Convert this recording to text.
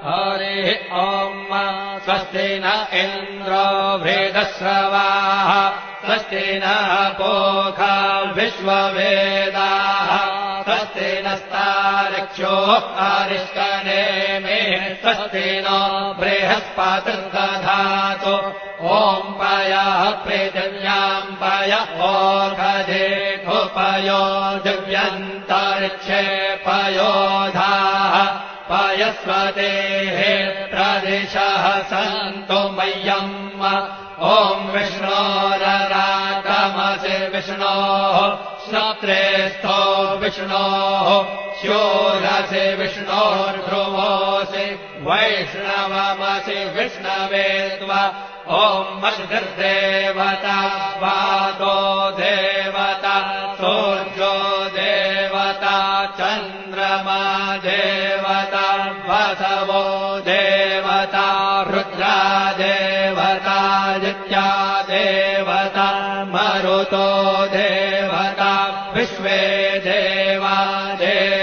हरिः ॐ स्वस्ति न इन्द्रो वृद्धश्रवाः स्वस्ति नः पूषा विश्ववेदाः स्वस्ति नस्तार्क्ष्यो अरिष्टनेमिः स्वस्ति नो बृहस्पतिर्दधातु ॐ पयः पृथिव्याम् पय ओषधेऽपयो दिव्यन्तरिक्षे पयोधाः पयस्वतेः प्रदिशः सन्तु मह्यम् ॐ विष्णोररागमसि विष्णोः श्रोत्रेस्थो विष्णोः शूरसि विष्णोर्ध्रुवोऽसि वैष्णवमसि विष्णवे त्वा ॐ मद्गर्देवता वादो देवता सूर्यो देवता चन्द्रमा देवता वसवो देवता रुद्रा देवता जित्या देवता मरुतो देवता विश्वे देवा